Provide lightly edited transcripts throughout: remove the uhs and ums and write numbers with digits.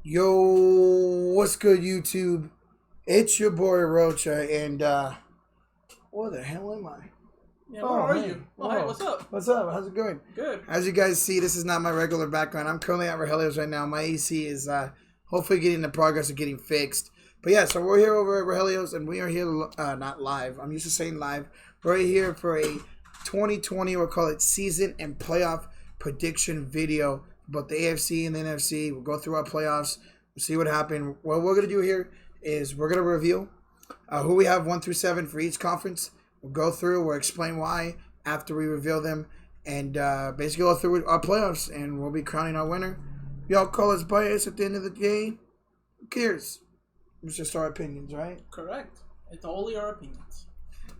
Yo, what's good, YouTube? It's your boy Rocha, and where the hell am I? Yeah, where are you? Oh, hey, what's up? What's up? How's it going? Good. As you guys see, this is not my regular background. I'm currently at Rogelio's right now. My AC is hopefully getting the progress of getting fixed. But yeah, so we're here over at Rogelio's, and we are here not live. I'm used to saying live. We're here for a 2020, we'll call it season and playoff prediction video about the AFC and the NFC. We'll go through our playoffs. We'll see what happened. What we're going to do here is we're going to reveal who we have 1 through 7 for each conference. We'll go through, we'll explain why after we reveal them, and basically go through our playoffs, and we'll be crowning our winner. Y'all call us biased at the end of the day. Who cares? It's just our opinions, right? Correct. It's only our opinions.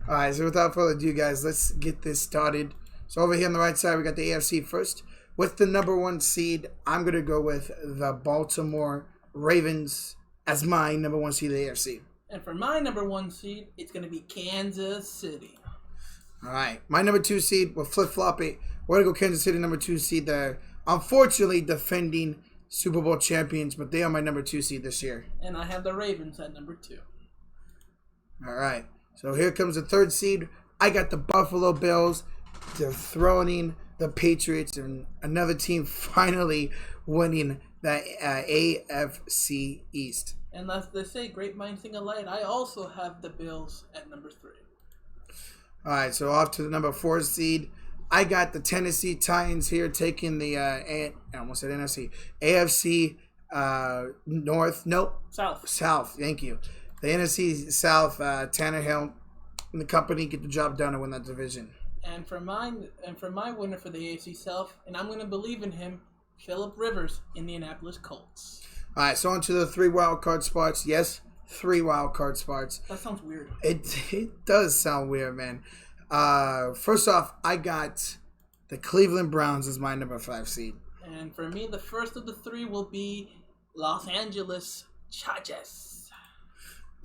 All right, so without further ado, guys, let's get this started. So over here on the right side, we got the AFC first. With the number 1 seed, I'm going to go with the Baltimore Ravens as my number 1 seed of the AFC. And for my number 1 seed, it's going to be Kansas City. All right, my number 2 seed, we'll flip-flop it. We're going to go Kansas City, number 2 seed. They're unfortunately defending Super Bowl champions, but they are my number 2 seed this year. And I have the Ravens at number 2. All right, so here comes the 3rd seed. I got the Buffalo Bills dethroning the Patriots, and another team finally winning the AFC East. And as they say, great minds think alike, I also have the Bills at number 3. All right, so off to the number 4 seed. I got the Tennessee Titans here taking the I almost said NFC, AFC North. Nope, South. Thank you. The NFC South. Tannehill and the company get the job done and win that division. And for my winner for the AFC South, and I'm going to believe in him, Phillip Rivers, Indianapolis Colts. All right, so on to the 3 wild card spots. Yes, 3 wild card spots. That sounds weird. It does sound weird, man. First off, I got the Cleveland Browns as my number 5 seed. And for me, the first of the 3 will be Los Angeles Chargers.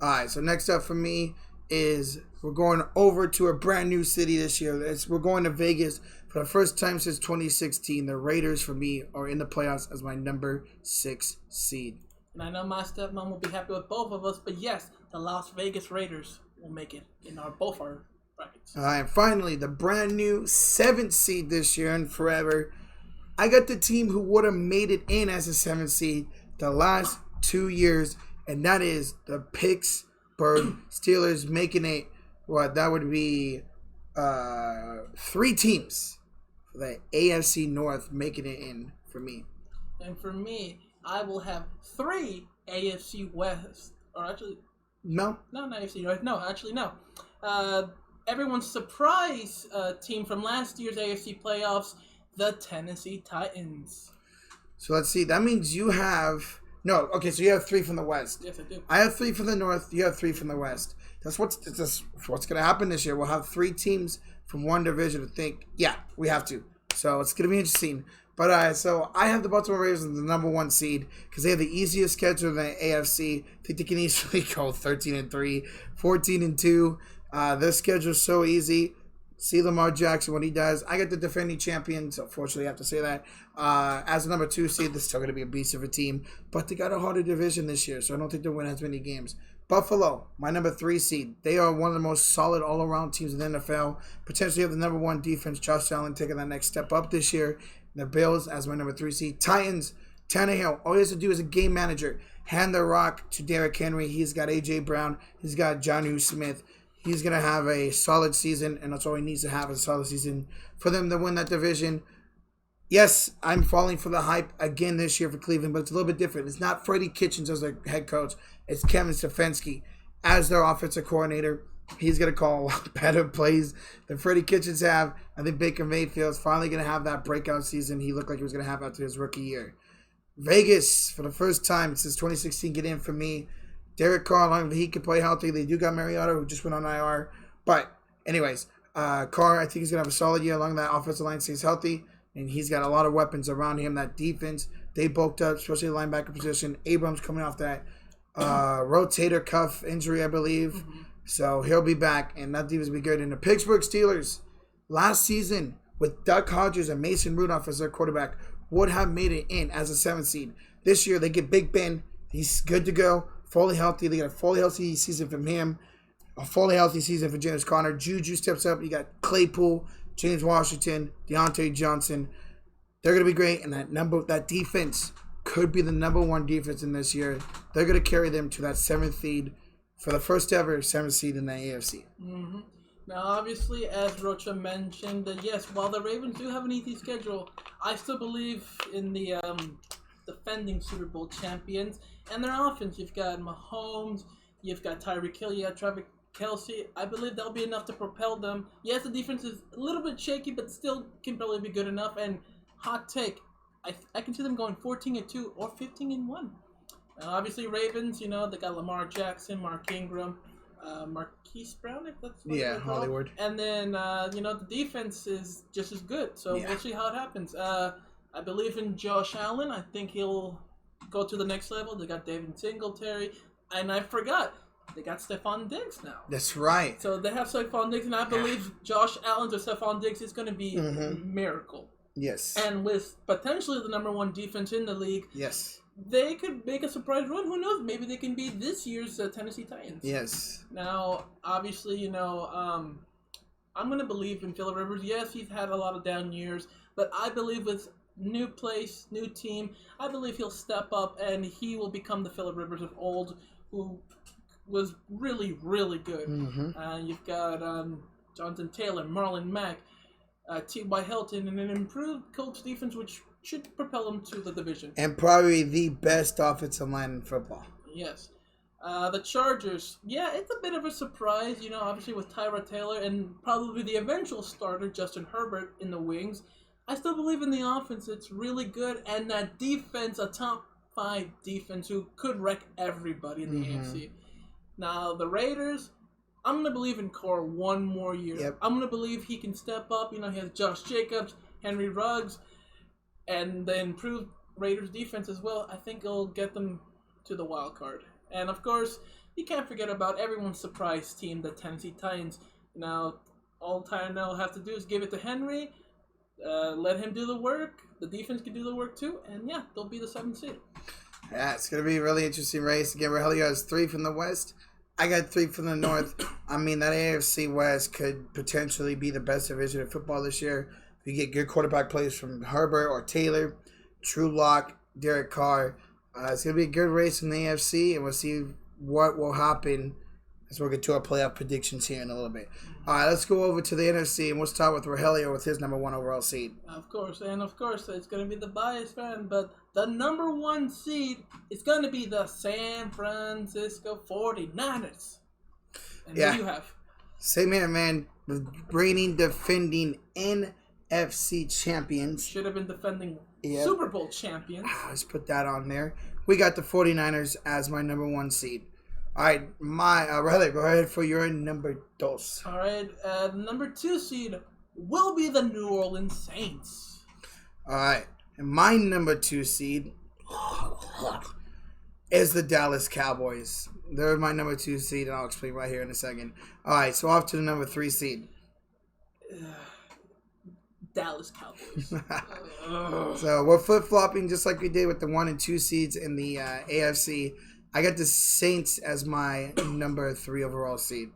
All right, so next up for me is we're going over to a brand new city this year. We're going to Vegas for the first time since 2016. The Raiders, for me, are in the playoffs as my number 6 seed. And I know my stepmom will be happy with both of us, but yes, the Las Vegas Raiders will make it in both our brackets. All right, finally, the brand new 7th seed this year and forever. I got the team who would have made it in as a 7th seed the last 2 years, and that is the Pittsburgh Steelers, making it what that would be 3 teams for the AFC North making it in for me. And for me, I will have 3 AFC West, or actually, not AFC North. No, actually no. Everyone's surprise team from last year's AFC playoffs, the Tennessee Titans. So let's see. That means you have so you have 3 from the West. Yes, I do. I have 3 from the North. You have 3 from the West. That's what's going to happen this year. We'll have 3 teams from one division to think, yeah, we have to. So it's going to be interesting. But so I have the Baltimore Ravens as the number 1 seed because they have the easiest schedule in the AFC. I think they can easily go 13-3, 14-2. Their schedule is so easy. See Lamar Jackson, what he does. I got the defending champions. Unfortunately, I have to say that. As a number 2 seed, they're still going to be a beast of a team. But they got a harder division this year, so I don't think they'll win as many games. Buffalo, my number 3 seed. They are one of the most solid all-around teams in the NFL. Potentially have the number 1 defense. Josh Allen taking that next step up this year. The Bills as my number 3 seed. Titans, Tannehill. All he has to do is a game manager. Hand the rock to Derrick Henry. He's got A.J. Brown. He's got Jonnu Smith. He's going to have a solid season, and that's all he needs to have is a solid season for them to win that division. Yes, I'm falling for the hype again this year for Cleveland, but it's a little bit different. It's not Freddie Kitchens as their head coach. It's Kevin Stefanski as their offensive coordinator. He's going to call a lot better plays than Freddie Kitchens have. I think Baker Mayfield's finally going to have that breakout season he looked like he was going to have after his rookie year. Vegas, for the first time since 2016, get in for me. Derek Carr, he can play healthy. They do got Mariota, who just went on IR. But anyways, Carr, I think he's going to have a solid year along that offensive line, stays healthy. And he's got a lot of weapons around him. That defense, they bulked up, especially the linebacker position. Abrams coming off that rotator cuff injury, I believe. Mm-hmm. So he'll be back, and that defense will be good. And the Pittsburgh Steelers, last season, with Duck Hodges and Mason Rudolph as their quarterback, would have made it in as a 7th seed. this year they get Big Ben. He's good to go, fully healthy. They get a fully healthy season from him, a fully healthy season for James Conner. Juju steps up. You got Claypool, James Washington, Deontay Johnson. They're going to be great, and that defense could be the number one defense in this year. They're going to carry them to that 7th seed for the first ever 7th seed in the AFC. Mm-hmm. Now, obviously, as Rocha mentioned, that yes, while the Ravens do have an easy schedule, I still believe in the defending Super Bowl champions and their offense. You've got Mahomes, you've got Tyreek Hill, you got Travis Kelce. I believe that'll be enough to propel them. Yes, the defense is a little bit shaky, but still can probably be good enough. And hot take, I can see them going 14-2 or 15-1. Obviously, Ravens, they got Lamar Jackson, Mark Ingram, Marquise Brown, if that's what it's called. Hollywood. And then, the defense is just as good. So we'll see how it happens. I believe in Josh Allen. I think he'll go to the next level. They got David Singletary. And I forgot, they got Stephon Diggs now. That's right. So they have Stephon Diggs, and I believe Josh Allen to Stephon Diggs is going to be a miracle. Yes. And with potentially the number one defense in the league. Yes. They could make a surprise run. Who knows? Maybe they can be this year's Tennessee Titans. Yes. Now, obviously, I'm going to believe in Phillip Rivers. Yes, he's had a lot of down years, but I believe with new place, new team, I believe he'll step up and he will become the Phillip Rivers of old, who was really, really good. You've got Jonathan Taylor, Marlon Mack, T.Y. Hilton, and an improved Colts defense, which should propel them to the division. And probably the best offensive line in football. Yes. The Chargers, it's a bit of a surprise, obviously with Tyrod Taylor and probably the eventual starter, Justin Herbert, in the wings. I still believe in the offense. It's really good. And that defense, a top 5 defense who could wreck everybody in the AFC. Now, the Raiders, I'm going to believe in Core one more year. Yep. I'm going to believe he can step up. He has Josh Jacobs, Henry Ruggs, and the improved Raiders defense as well. I think it'll get them to the wild card. And of course, you can't forget about everyone's surprise team, the Tennessee Titans. Now, all Tyrell will have to do is give it to Henry, let him do the work. The defense can do the work too, and they'll be the 7th seed. Yeah, it's going to be a really interesting race. Again, Rogelio has 3 from the West. I got 3 from the North. I mean, that AFC West could potentially be the best division of football this year. If you get good quarterback plays from Herbert or Taylor, Drew Lock, Derek Carr. It's going to be a good race in the AFC, and we'll see what will happen as we'll get to our playoff predictions here in a little bit. All right, let's go over to the NFC, and we'll start with Rogelio with his number 1 overall seed. Of course, it's going to be the biased fan, but the number 1 seed is going to be the San Francisco 49ers. And who do you have? Same here, man. The reigning, defending NFC champions. Should have been defending Super Bowl champions. Let's put that on there. We got the 49ers as my number 1 seed. All right, Rogelio, go ahead for your number 2. All right, the number 2 seed will be the New Orleans Saints. All right, and my number 2 seed is the Dallas Cowboys. They're my number 2 seed, and I'll explain right here in a second. All right, so off to the number 3 seed. Dallas Cowboys. So we're flip-flopping just like we did with the 1 and 2 seeds in the AFC. I got the Saints as my number 3 overall seed.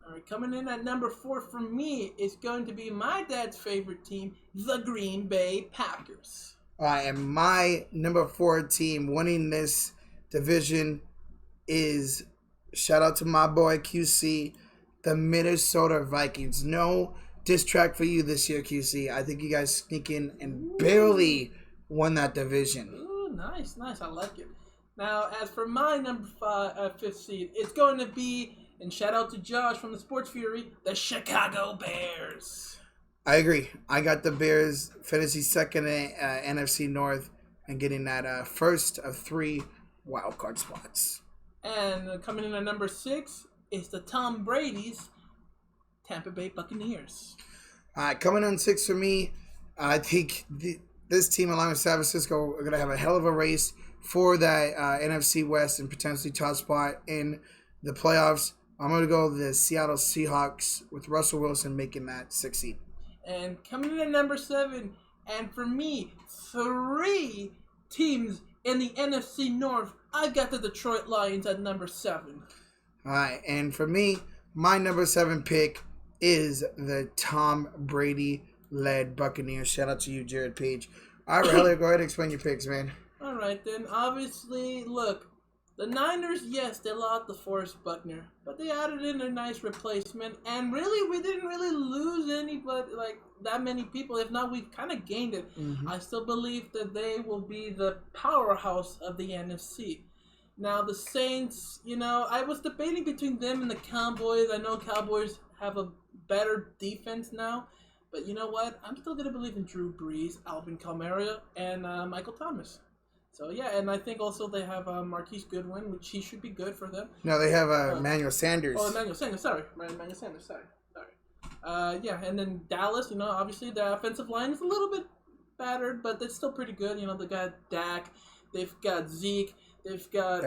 All right, coming in at number 4 for me is going to be my dad's favorite team, the Green Bay Packers. All right, and my number 4 team winning this division is, shout out to my boy QC, the Minnesota Vikings. No diss track for you this year, QC. I think you guys sneak in and barely won that division. Ooh, nice. I like it. Now, as for my number 5 seed, it's going to be, and shout out to Josh from the Sports Fury, the Chicago Bears. I agree. I got the Bears finishing second in NFC North and getting that first of 3 wild card spots. And coming in at number 6 is the Tom Brady's Tampa Bay Buccaneers. All right, coming on 6 for me, I think this team, along with San Francisco, are going to have a hell of a race for that NFC West and potentially top spot in the playoffs. I'm going to go the Seattle Seahawks with Russell Wilson making that 6th seed. And coming in at number 7, and for me, 3 teams in the NFC North, I got the Detroit Lions at number 7. All right, and for me, my number 7 pick is the Tom Brady-led Buccaneers. Shout out to you, Jared Page. All right, Rogelio, go ahead and explain your picks, man. All right, then. Obviously, look, the Niners, yes, they lost DeForest Buckner, but they added in a nice replacement, and really, we didn't really lose anybody, like, that many people. If not, we've kind of gained it. Mm-hmm. I still believe that they will be the powerhouse of the NFC. Now, the Saints, I was debating between them and the Cowboys. I know Cowboys have a better defense now, but you know what? I'm still going to believe in Drew Brees, Alvin Kamara, and Michael Thomas. So, yeah, and I think also they have Marquise Goodwin, which he should be good for them. No, they have Emmanuel Sanders. Oh, Emmanuel Sanders, sorry. Emmanuel Sanders, sorry. Yeah, and then Dallas, obviously the offensive line is a little bit battered, but it's still pretty good. They got Dak, they've got Zeke, they've got...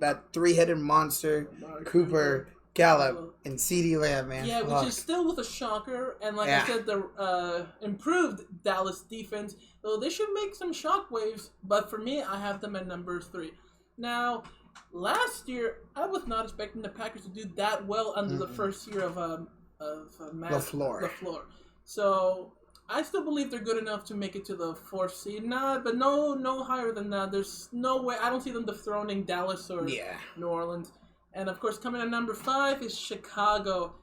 that three-headed monster, Cooper, Gallup, and CeeDee Lamb, man. Yeah, which is still with a shocker, and like I said, the improved Dallas defense, so they should make some shockwaves, but for me, I have them at number 3. Now, last year, I was not expecting the Packers to do that well under the first year of LaFleur. So I still believe they're good enough to make it to the 4th seed. But no higher than that. There's no way. I don't see them dethroning Dallas or New Orleans. And of course, coming at number 5 is Chicago.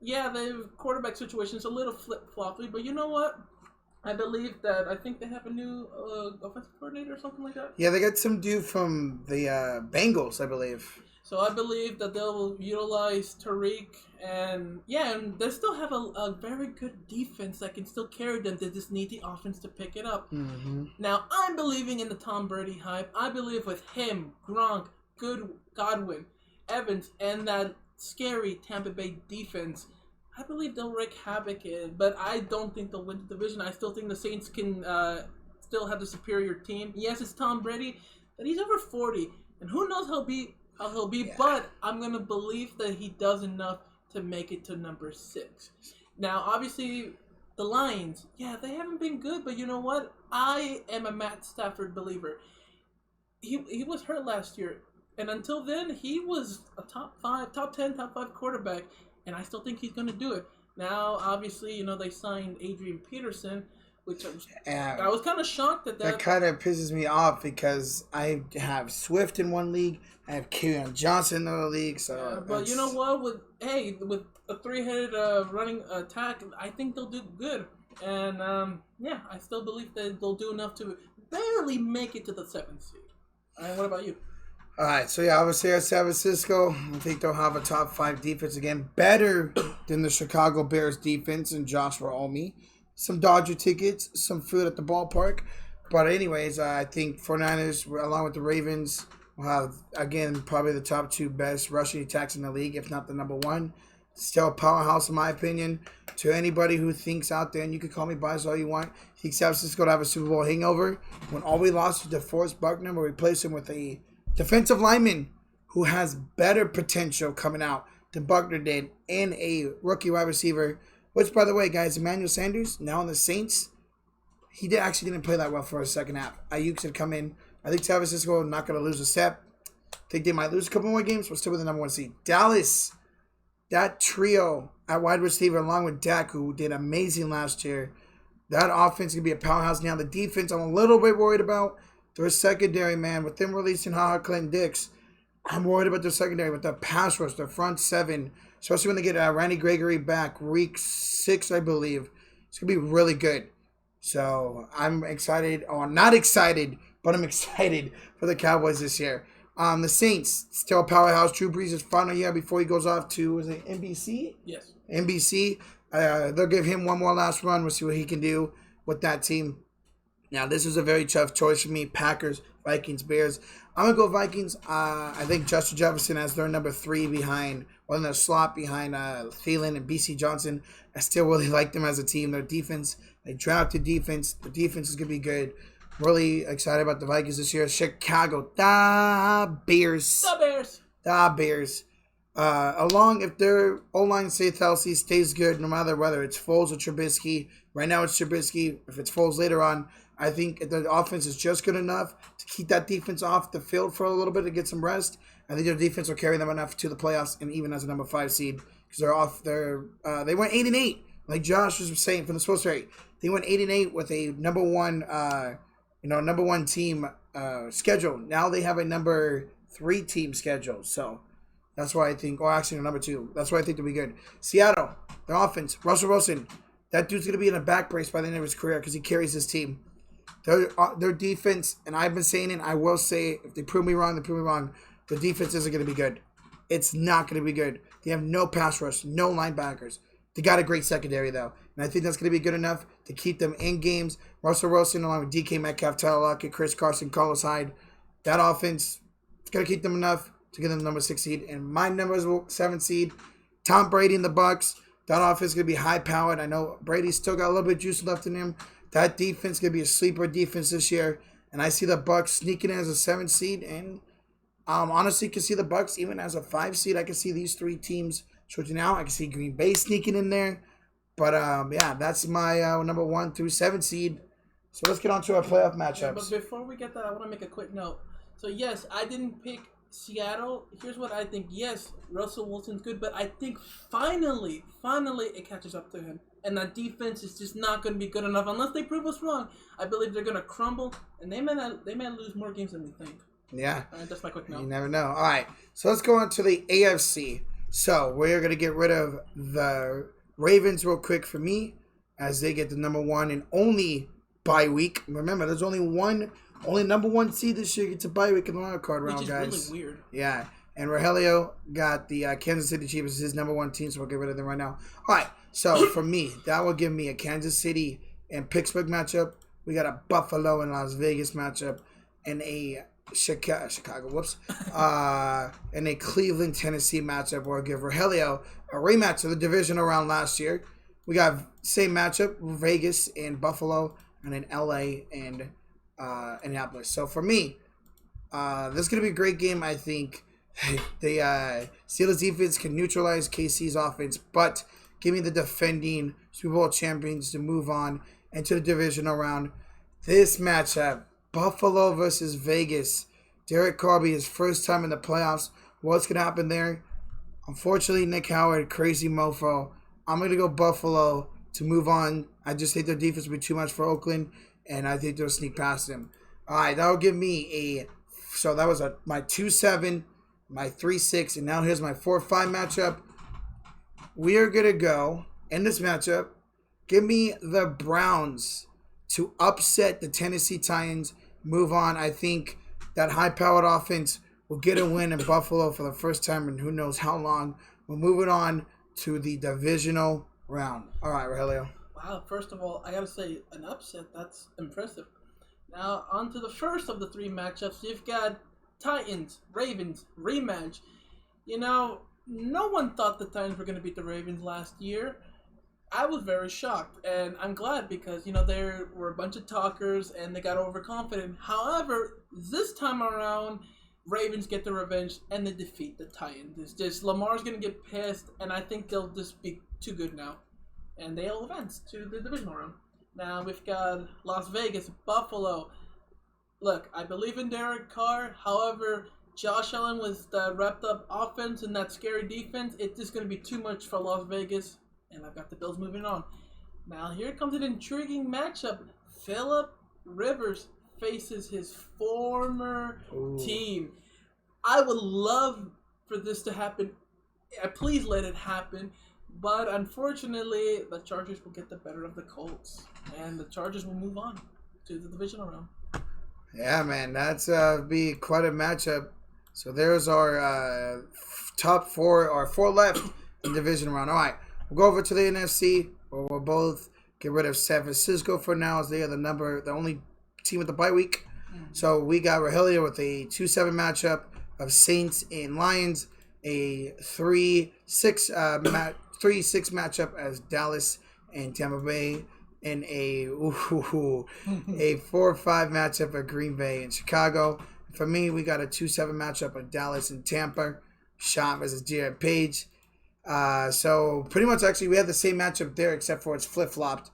Yeah, the quarterback situation is a little flip-floppy, but you know what? I think they have a new offensive coordinator or something like that. Yeah, they got some dude from the Bengals, I believe. So I believe that they'll utilize Tariq, and they still have a very good defense that can still carry them. They just need the offense to pick it up. Mm-hmm. Now, I'm believing in the Tom Brady hype. I believe with him, Gronk, Godwin, Evans, and that scary Tampa Bay defense, I believe they'll wreak havoc in, but I don't think they'll win the division. I still think the Saints can still have the superior team. Yes, it's Tom Brady, but he's over 40, and who knows how he'll be, but I'm going to believe that he does enough to make it to number 6. Now, obviously, the Lions, they haven't been good, but you know what? I am a Matt Stafford believer. He was hurt last year, and until then, he was a top 10, top 5 quarterback, and I still think he's going to do it. Now, obviously, they signed Adrian Peterson, which I was kind of shocked at that. That kind of pisses me off because I have Swift in one league, I have Keon Johnson in another league. So, but you know what? With a 3-headed running attack, I think they'll do good. And I still believe that they'll do enough to barely make it to the 7th seed. All right, what about you? All right, so I would say at San Francisco, I think they'll have a top 5 defense again, better than the Chicago Bears defense and Joshua Omi. Some Dodger tickets, some food at the ballpark. But anyways, I think 49ers, along with the Ravens, will have, again, probably the top 2 best rushing attacks in the league, if not the number 1. Still a powerhouse, in my opinion. To anybody who thinks out there, and you can call me biased all you want, thinks San Francisco to have a Super Bowl hangover, when all we lost was DeForest Buckner, we'll replace him with a defensive lineman who has better potential coming out than Buckner did, and a rookie wide receiver. Which, by the way, guys, Emmanuel Sanders, now on the Saints, he didn't play that well for his second half. Ayuk should come in. I think San Francisco not going to lose a step. I think they might lose a couple more games, but still with the number 1 seed. Dallas, that trio at wide receiver, along with Dak, who did amazing last year. That offense is going to be a powerhouse. Now, the defense, I'm a little bit worried about. Their secondary, man, with them releasing Clinton Dix, I'm worried about their secondary with the pass rush, the front 7. Especially when they get Randy Gregory back, week 6, I believe. It's going to be really good. So I'm excited, or not excited, but I'm excited for the Cowboys this year. The Saints, still a powerhouse. Drew Brees' final year before he goes off to, is it NBC? Yes. NBC. They'll give him one more last run. We'll see what he can do with that team. Now, this is a very tough choice for me. Packers, Vikings, Bears. I'm going to go Vikings. I think Justin Jefferson has their number 3 behind, in the slot behind Thielen and B.C. Johnson. I still really like them as a team. Their defense, they drafted defense. The defense is going to be good. Really excited about the Vikings this year. Chicago, the Bears. The Bears. Along, if their O-line stays healthy, stays good, no matter whether it's Foles or Trubisky. Right now it's Trubisky. If it's Foles later on, I think the offense is just good enough to keep that defense off the field for a little bit to get some rest. I think their defense will carry them enough to the playoffs and even as a number 5 seed because they're off. They went 8-8, like Josh was saying from the sports rate. They went 8-8 with a number one team schedule. Now they have a number 3 team schedule. So that's why I think, or actually number 2. That's why I think they'll be good. Seattle, their offense, Russell Wilson. That dude's going to be in a back brace by the end of his career because he carries his team. Their defense, and I've been saying it, I will say it, if they prove me wrong, they prove me wrong. The defense isn't going to be good. It's not going to be good. They have no pass rush, no linebackers. They got a great secondary, though. And I think that's going to be good enough to keep them in games. Russell Wilson, along with DK Metcalf, Tyler Lockett, Chris Carson, Carlos Hyde. That offense is going to keep them enough to get them the number 6 seed. And my number is 7 seed. Tom Brady and the Bucs. That offense is going to be high-powered. I know Brady's still got a little bit of juice left in him. That defense is going to be a sleeper defense this year. And I see the Bucs sneaking in as a 7 seed. And honestly, can see the Bucs even as a 5 seed. I can see these 3 teams switching out. I can see Green Bay sneaking in there. But, yeah, that's my number 1 through 7 seed. So let's get on to our playoff matchups. Yeah, but before we get that, I want to make a quick note. So, yes, I didn't pick Seattle. Here's what I think. Yes, Russell Wilson's good, but I think finally it catches up to him. And that defense is just not going to be good enough unless they prove us wrong. I believe they're going to crumble, and they may lose more games than we think. Yeah. All right, that's my quick note. You never know. All right, so let's go on to the AFC. So we're going to get rid of the Ravens real quick for me as they get the number 1 and only bye week. Remember, there's only number 1 seed this year gets a bye week in the wild card round, guys. Which is really weird. Yeah, and Rogelio got the Kansas City Chiefs as his number 1 team, so we'll get rid of them right now. All right, so for me, that will give me a Kansas City and Pittsburgh matchup. We got a Buffalo and Las Vegas matchup, and a Chicago, and a Cleveland, Tennessee matchup where I'll give Rogelio a rematch of the divisional round last year. We got same matchup, Vegas and Buffalo, and then LA and Indianapolis. So for me, this is going to be a great game, I think. The Steelers defense can neutralize KC's offense, but give me the defending Super Bowl champions to move on into the divisional round. This matchup, Buffalo versus Vegas. Derek Carr, his first time in the playoffs. What's going to happen there? Unfortunately, Nick Howard, crazy mofo. I'm going to go Buffalo to move on. I just think their defense will be too much for Oakland, and I think they'll sneak past them. All right, that will give me so that was my 2-7, my 3-6, and now here's my 4-5 matchup. We are going to go, in this matchup, give me the Browns to upset the Tennessee Titans, move on. I think that high-powered offense will get a win in Buffalo for the first time in who knows how long. We're moving on to the divisional round. All right, Rogelio. Wow, first of all, I got to say, an upset. That's impressive. Now, on to the first of the 3 matchups. You've got Titans, Ravens, rematch. You know, no one thought the Titans were going to beat the Ravens last year. I was very shocked, and I'm glad because, you know, there were a bunch of talkers and they got overconfident. However, this time around, Ravens get the revenge and they defeat the Titans. It's just Lamar's going to get pissed, and I think they'll just be too good now. And they'll advance to the divisional round. Now we've got Las Vegas, Buffalo. Look, I believe in Derek Carr. However, Josh Allen with the wrapped-up offense and that scary defense, it's just going to be too much for Las Vegas. And I've got the Bills moving on. Now here comes an intriguing matchup. Phillip Rivers faces his former team. I would love for this to happen. Please let it happen. But unfortunately, the Chargers will get the better of the Colts. And the Chargers will move on to the divisional round. Yeah, man. That's be quite a matchup. So there's our top 4, or 4 left in division round. All right. We'll go over to the NFC, where we'll both get rid of San Francisco for now, as they are the only team with the bye week. So we got Rogelio with a 2-7 matchup of Saints and Lions, a 3-6 matchup as Dallas and Tampa Bay, and a 4-5 matchup of Green Bay and Chicago. For me, we got a 2-7 matchup of Dallas and Tampa, Sean versus Jared Page. So pretty much actually we had the same matchup there except for it's flip-flopped.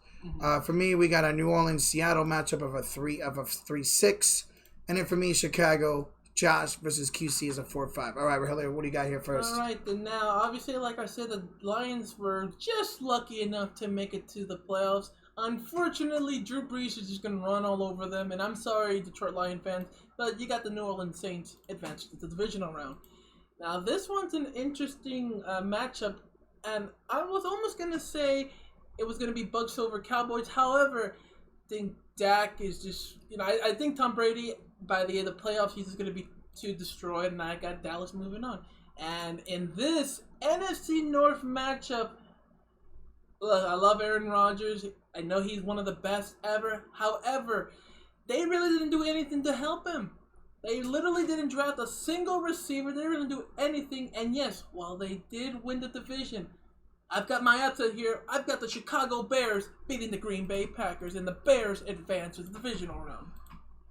For me, we got a New Orleans Seattle matchup of a 3-6, and then for me, Chicago Josh versus QC is a 4-5. All right, Rogelio, what do you got here first? All right, then now, obviously, like I said, the Lions were just lucky enough to make it to the playoffs. Unfortunately, Drew Brees is just going to run all over them, and I'm sorry, Detroit Lion fans, but you got the New Orleans Saints advanced to the divisional round. Now, this one's an interesting matchup, and I was almost going to say it was going to be Bucs over Cowboys. However, I think Dak is just, I think Tom Brady, by the end of the playoffs, he's just going to be too destroyed, and I got Dallas moving on. And in this NFC North matchup, look, I love Aaron Rodgers. I know he's one of the best ever. However, they really didn't do anything to help him. They literally didn't draft a single receiver. They didn't do anything. And yes, while they did win the division, I've got my answer here. I've got the Chicago Bears beating the Green Bay Packers, and the Bears advance to the divisional round.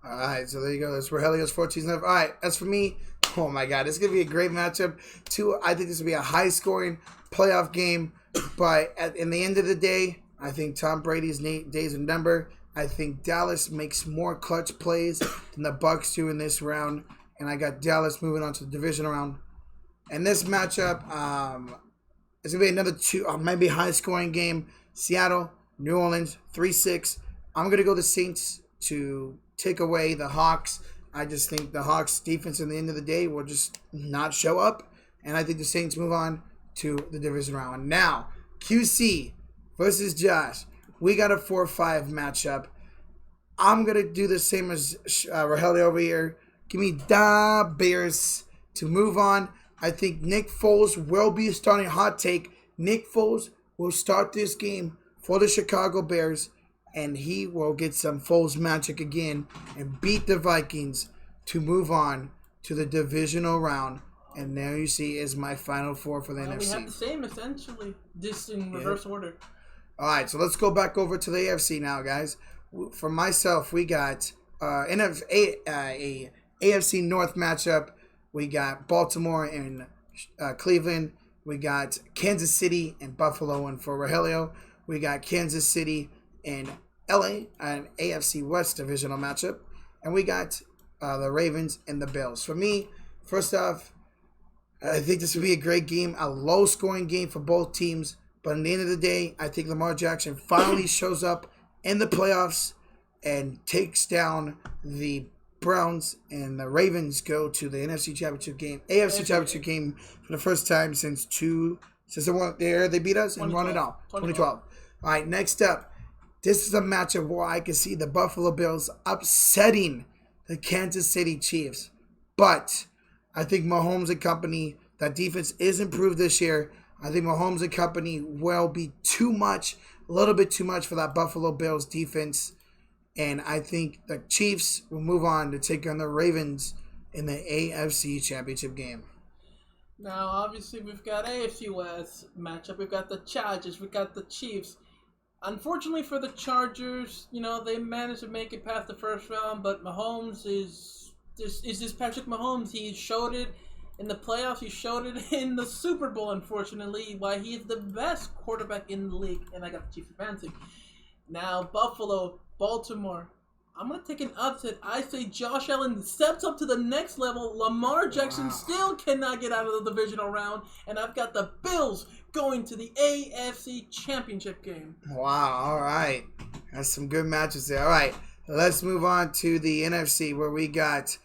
All right, so there you go. That's Rogelio's 14th. All right, as for me, oh my God, it's going to be a great matchup. I think this will be a high-scoring playoff game. But in the end of the day, I think Tom Brady's days are numbered. I think Dallas makes more clutch plays than the Bucs do in this round. And I got Dallas moving on to the divisional round. And this matchup, it's going to be another maybe high-scoring game. Seattle, New Orleans, 3-6. I'm going to go the Saints to take away the Hawks. I just think the Hawks' defense in the end of the day will just not show up. And I think the Saints move on to the division round. Now, QC versus Josh. We got a 4-5 matchup. I'm going to do the same as Rogelio over here. Give me the Bears to move on. I think Nick Foles will be starting. Hot take. Nick Foles will start this game for the Chicago Bears, and he will get some Foles magic again and beat the Vikings to move on to the divisional round. And there you see is my final four for the NFC. We have the same, essentially, just in reverse order. All right, so let's go back over to the AFC now, guys. For myself, we got a AFC North matchup. We got Baltimore and Cleveland. We got Kansas City and Buffalo. And for Rogelio, we got Kansas City and LA, an AFC West divisional matchup. And we got the Ravens and the Bills. For me, first off, I think this will be a great game, a low-scoring game for both teams. But at the end of the day, I think Lamar Jackson finally shows up in the playoffs and takes down the Browns, and the Ravens go to the NFC Championship game, AFC Championship game for the first time since they beat us and won it all. 2012. All right, next up, this is a matchup where I can see the Buffalo Bills upsetting the Kansas City Chiefs. But I think Mahomes and company, that defense is improved this year. I think Mahomes and company will be a little bit too much for that Buffalo Bills defense. And I think the Chiefs will move on to take on the Ravens in the AFC Championship game. Now, obviously, we've got AFC West matchup. We've got the Chargers. We've got the Chiefs. Unfortunately for the Chargers, they managed to make it past the first round, but Mahomes is just Patrick Mahomes. He showed it in the playoffs. He showed it in the Super Bowl, unfortunately, why he is the best quarterback in the league, and I got the Chiefs advancing. Now, Buffalo, Baltimore. I'm going to take an upset. I say Josh Allen steps up to the next level. Lamar Jackson still cannot get out of the divisional round, and I've got the Bills going to the AFC Championship game. Wow, all right. That's some good matches there. All right, let's move on to the NFC where we got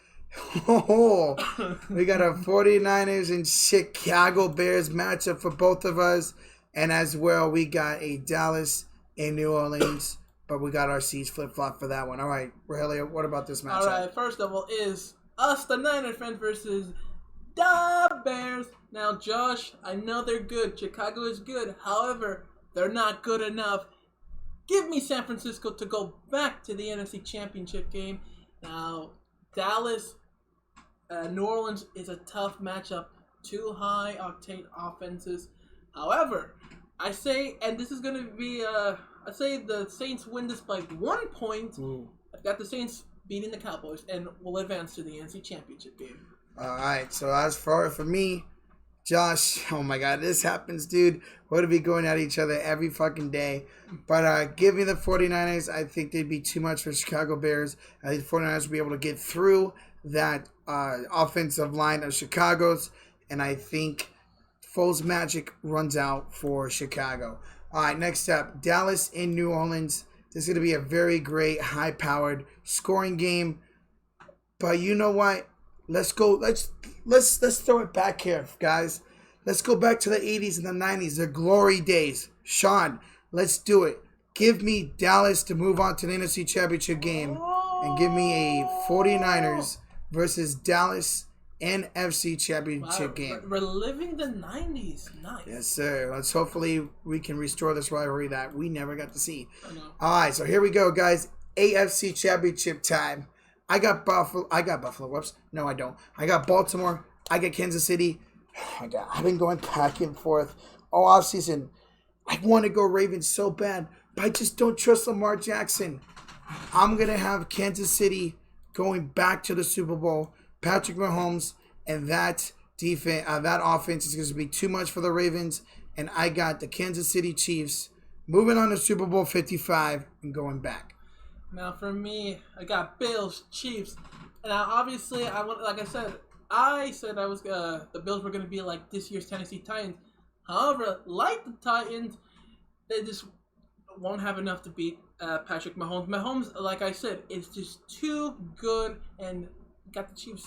we got a 49ers and Chicago Bears matchup for both of us, and as well we got a Dallas and New Orleans, but we got our seats flip-flop for that one. All right, Rogelio, what about this matchup? All right, first of all is us, the Niners fans, versus the Bears. Now, Josh, I know they're good. Chicago is good. However, they're not good enough. Give me San Francisco to go back to the NFC Championship game. Now, Dallas, New Orleans is a tough matchup. Two high-octane offenses. However, I say, and this is going to be, I say the Saints win this by 1 point. Ooh. I've got the Saints beating the Cowboys and will advance to the NFC Championship game. All right, so as far for me, Josh, oh my God, this happens, dude. We're going to be going at each other every fucking day. But give me the 49ers. I think they'd be too much for Chicago Bears. I think the 49ers will be able to get through that offensive line of Chicago's. And I think Foles' magic runs out for Chicago. All right, next up, Dallas in New Orleans. This is going to be a very great, high-powered scoring game. But you know what? Let's go. Let's throw it back here, guys. Let's go back to the 80s and the 90s, the glory days. Sean, let's do it. Give me Dallas to move on to the NFC Championship game, and give me a 49ers versus Dallas NFC Championship game. Reliving the 90s. Nice. Yes, sir. Let's hopefully we can restore this rivalry that we never got to see. I know. All right, so here we go, guys. AFC Championship time. I got Buffalo. Whoops. No, I don't. I got Baltimore. I got Kansas City. I've been going back and forth all offseason. I want to go Ravens so bad, but I just don't trust Lamar Jackson. I'm going to have Kansas City going back to the Super Bowl. Patrick Mahomes and that defense, that offense is going to be too much for the Ravens. And I got the Kansas City Chiefs moving on to Super Bowl 55 and going back. Now for me, I got Bills, Chiefs, and obviously I said the Bills were going to be like this year's Tennessee Titans. However, like the Titans, they just won't have enough to beat Patrick Mahomes. Mahomes, like I said, is just too good, and got the Chiefs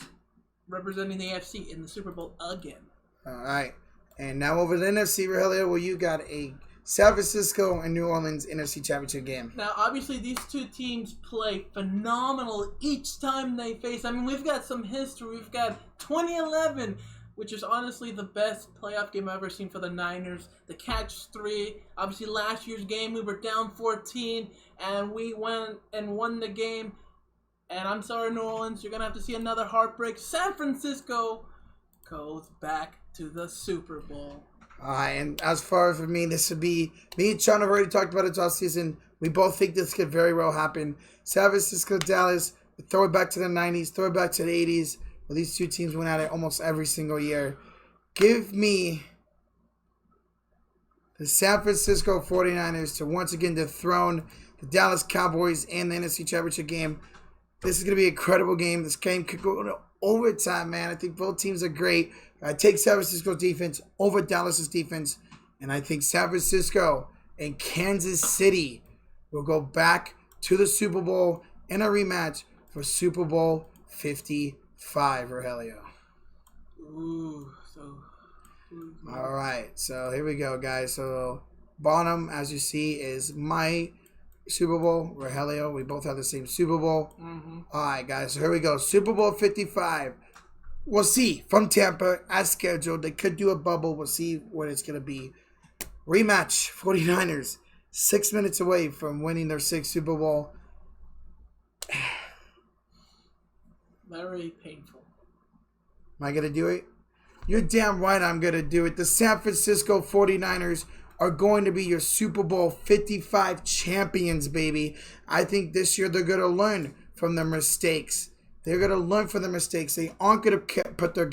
representing the AFC in the Super Bowl again. All right, and now over to the NFC, Rogelio, where you got a San Francisco and New Orleans NFC Championship game. Now, obviously, these two teams play phenomenal each time they face. I mean, we've got some history. We've got 2011, which is honestly the best playoff game I've ever seen for the Niners. The catch 3. Obviously, last year's game, we were down 14, and we went and won the game. And I'm sorry, New Orleans, you're going to have to see another heartbreak. San Francisco goes back to the Super Bowl. And as far as for me, this would be, me and Sean have already talked about it all season. We both think this could very well happen. San Francisco, Dallas, throw it back to the 90s, throw it back to the 80s, where these two teams went at it almost every single year. Give me the San Francisco 49ers to once again dethrone the Dallas Cowboys in the NFC Championship game. This is going to be an incredible game. This game could go into overtime, man. I think both teams are great. I take San Francisco's defense over Dallas's defense, and I think San Francisco and Kansas City will go back to the Super Bowl in a rematch for Super Bowl 55, Rogelio. All right, so here we go, guys. So bottom, as you see, is my Super Bowl, Rogelio. We both have the same Super Bowl. Mm-hmm. All right, guys, so here we go. Super Bowl 55. We'll see. From Tampa, as scheduled. They could do a bubble. We'll see what it's going to be. Rematch, 49ers. 6 minutes away from winning their 6th Super Bowl. Very painful. Am I going to do it? You're damn right I'm going to do it. The San Francisco 49ers are going to be your Super Bowl 55 champions, baby. I think this year they're going to learn from their mistakes. They're going to learn from their mistakes. They aren't going to put their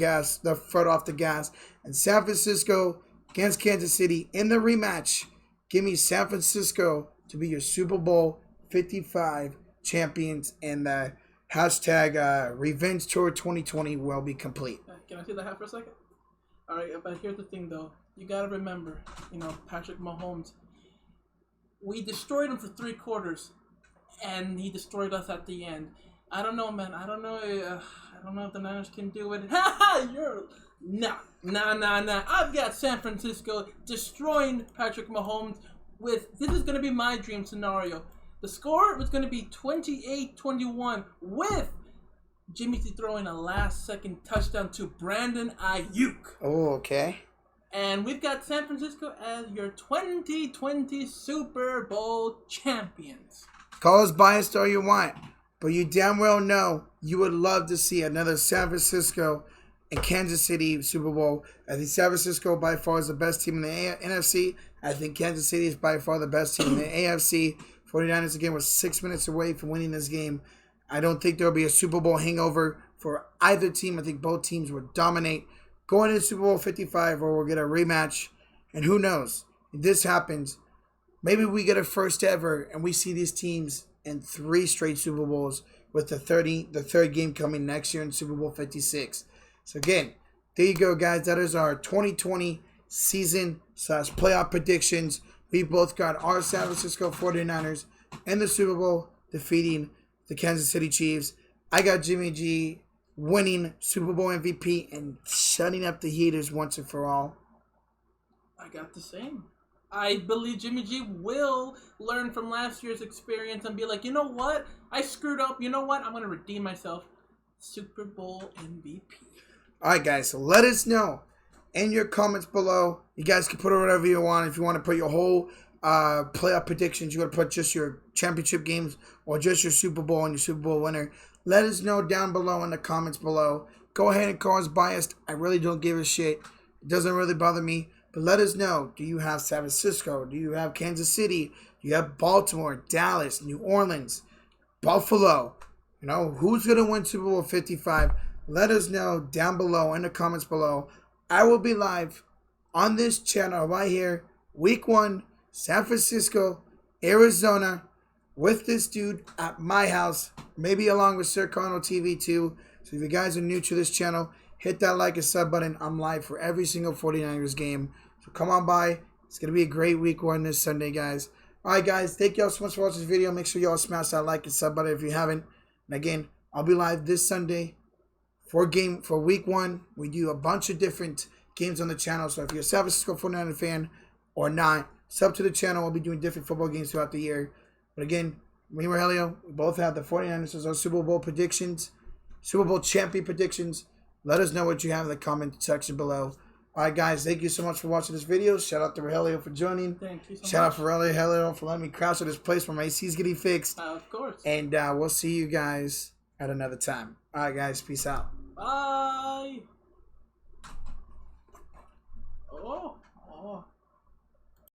foot off the gas. And San Francisco against Kansas City in the rematch. Give me San Francisco to be your Super Bowl 55 champions. And the hashtag Revenge Tour 2020 will be complete. Can I see that hat for a second? All right, but here's the thing, though. You got to remember, Patrick Mahomes. We destroyed him for 3 quarters, and he destroyed us at the end. I don't know, man. I don't know if the Niners can do it. Nah. I've got San Francisco destroying Patrick Mahomes this is going to be my dream scenario. The score was going to be 28-21 with Jimmy G throwing a last-second touchdown to Brandon Ayuk. Oh, okay. And we've got San Francisco as your 2020 Super Bowl champions. Call us biased all you want. But you damn well know you would love to see another San Francisco and Kansas City Super Bowl. I think San Francisco by far is the best team in the NFC. I think Kansas City is by far the best team in the AFC. 49ers again were 6 minutes away from winning this game. I don't think there will be a Super Bowl hangover for either team. I think both teams will dominate. going into Super Bowl 55 where we'll get a rematch. And who knows? If this happens, maybe we get a first ever and we see these teams in 3 straight Super Bowls with the third game coming next year in Super Bowl 56. So again, there you go, guys. That is our 2020 season/playoff predictions. We both got our San Francisco 49ers in the Super Bowl defeating the Kansas City Chiefs. I got Jimmy G winning Super Bowl MVP and shutting up the haters once and for all. I got the same. I believe Jimmy G will learn from last year's experience and be like, you know what? I screwed up. You know what? I'm going to redeem myself. Super Bowl MVP. All right, guys. So let us know in your comments below. You guys can put it whatever you want. If you want to put your whole playoff predictions, you want to put just your championship games or just your Super Bowl and your Super Bowl winner. Let us know down below in the comments below. Go ahead and call us biased. I really don't give a shit. It doesn't really bother me. But let us know, do you have San Francisco? Do you have Kansas City? Do you have Baltimore, Dallas, New Orleans, Buffalo? You know, who's going to win Super Bowl 55? Let us know down below in the comments below. I will be live on this channel right here, Week 1, San Francisco, Arizona, with this dude at my house, maybe along with Sir Connell TV too. So if you guys are new to this channel, hit that like and sub button. I'm live for every single 49ers game. So come on by. It's going to be a great week 1 this Sunday, guys. All right, guys. Thank y'all so much for watching this video. Make sure y'all smash that like and sub button if you haven't. And again, I'll be live this Sunday for week 1. We do a bunch of different games on the channel. So if you're a San Francisco 49er fan or not, sub to the channel. We'll be doing different football games throughout the year. But again, me and Rogelio, we both have the 49ers as our Super Bowl predictions, Super Bowl champion predictions. Let us know what you have in the comment section below. All right, guys. Thank you so much for watching this video. Shout out to Rogelio for joining. Thank you so much. Shout out to Rogelio for letting me crash at his place where my AC's getting fixed. Of course. And we'll see you guys at another time. All right, guys. Peace out. Bye.